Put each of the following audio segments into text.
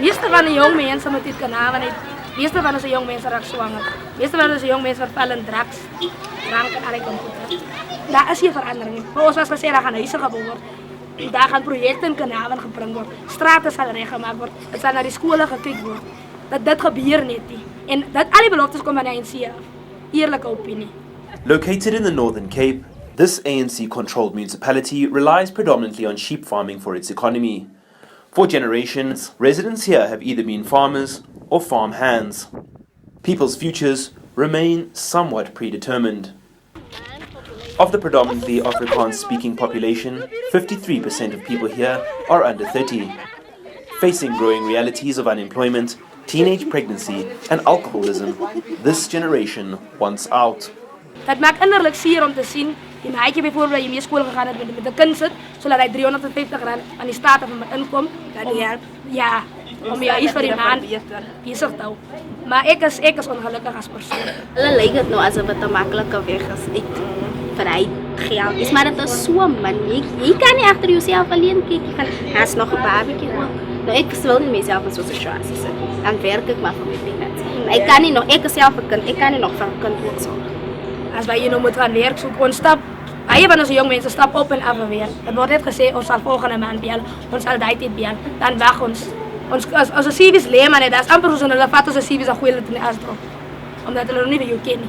meeste van de jong mensen met dit Carnarvon, meeste van onze jong mensen raken zwanger. Meeste van onze jong mensen vervallen drugs, drank en alle computer. Daar is hier verandering. Maar ons was gezegd, daar gaan huizen gebouwd worden. Daar gaan projecten in Carnarvon gebracht worden. Straten zal rechtgemaakt worden. Het zal naar de scholen gekeken worden. Dat gebeurt niet. En dat alle beloftes komen van de ANC. Eerlijke opinie. Located in the Northern Cape, this ANC-controlled municipality relies predominantly on sheep farming for its economy. For generations, residents here have either been farmers or farm hands. People's futures remain somewhat predetermined. Of the predominantly Afrikaans-speaking population, 53% of people here are under 30. Facing growing realities of unemployment, teenage pregnancy and alcoholism, this generation wants out. Het maakt innerlijk zeer om te zien, die meisje bijvoorbeeld dat je mee school gegaan hebt met de kind zit, zodat hij 350 rand aan die staat van mijn inkomen, om je iets voor die maand bezig te houden. Maar ik is ongelukkig als persoon. Hulle lijkt het nou alsof het een makkelijke weg is vanuit geld is, maar het is zo man. Je kan niet achter jezelf alleen kijken van, is nog een babytje ook. Nou, ik wil niet mezelf in zo'n situatie zitten. Dan werk ik maar voor mijn kinderen. Ik kan niet nog, ik zelf een kind, ik kan niet nog voor een kind ook zorgen. Als wij hier nou moeten gaan werk zoeken, ons stap, je van onze jong mensen stap op en af en weer. Het wordt net gezegd, ons zal volgende maand bellen, ons zal die tijd bellen. Dan wacht ons. Onze CV's leer maar niet, dat is amper zo'n hele vat onze CV's aan goeie in de astro. Omdat we nog niet van jou kennen.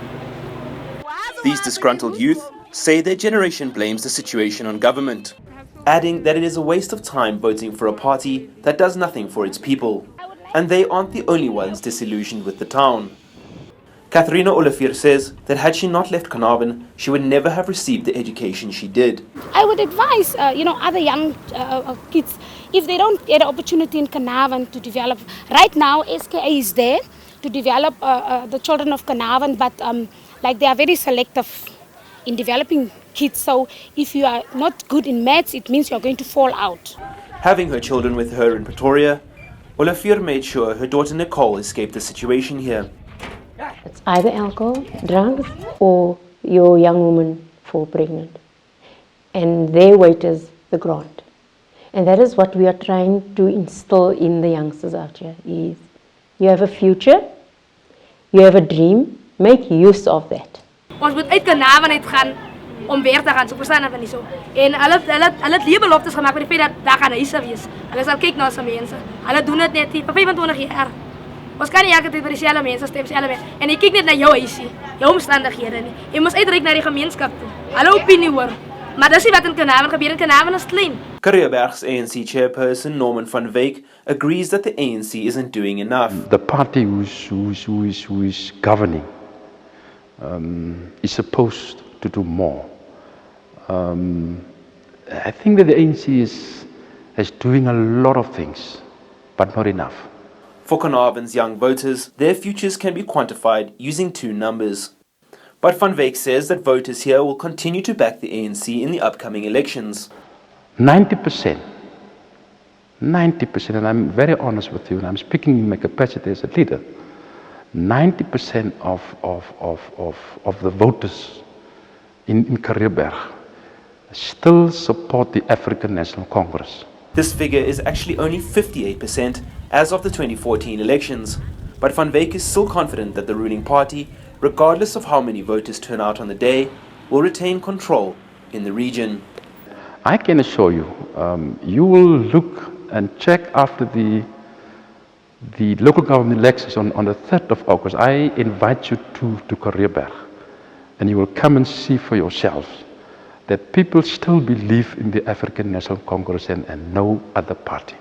These disgruntled youth say their generation blames the situation on government, adding that it is a waste of time voting for a party that does nothing for its people. And they aren't the only ones disillusioned with the town. Katharina Olivier says that had she not left Carnarvon, she would never have received the education she did. I would advise, other young kids, if they don't get an opportunity in Carnarvon to develop. Right now, SKA is there to develop the children of Carnarvon, but they are very selective in developing kids. So if you are not good in maths, it means you are going to fall out. Having her children with her in Pretoria, Olivier made sure her daughter Nicole escaped the situation here. It's either alcohol, drugs, or your young woman fall pregnant. And their weight is the grant. And that is what we are trying to instill in the youngsters out here, is you have a future, you have a dream, make use of that. Ons moet uit Carnarvon uit gaan om weer te gaan, so verstaan dat niet zo. En hulle het leebeloftes gemaakt met die feit dat daar gaan huise wees. Hulle sal kyk na ons mense. Hulle doen dit net vir 25 jaar. Ons kan nie elke tyd vir dieselfde mense stem, en jy kyk net na jou huisie, jou omstandighede nie. Jy moet uitreik na die gemeenskap toe. Hulle opinie hoor. Maar dis nie wat in Carnarvon gebeur. In Carnarvon is klein. Kareeberg's ANC chairperson Norman van Wyk agrees that the ANC isn't doing enough. The party who is governing is supposed to do more. I think that the ANC is doing a lot of things, but not enough. For Carnarvon's young voters, their futures can be quantified using two numbers. But Van Wyk says that voters here will continue to back the ANC in the upcoming elections. 90%, and I'm very honest with you, and I'm speaking in my capacity as a leader, 90% of the voters in Kareeberg still support the African National Congress. This figure is actually only 58% as of the 2014 elections, but Van Wyk is still confident that the ruling party, regardless of how many voters turn out on the day, will retain control in the region. I can assure you, you will look and check after the local government elections on the 3rd of August. I invite you to Kareeberg, and you will come and see for yourselves that people still believe in the African National Congress and no other party.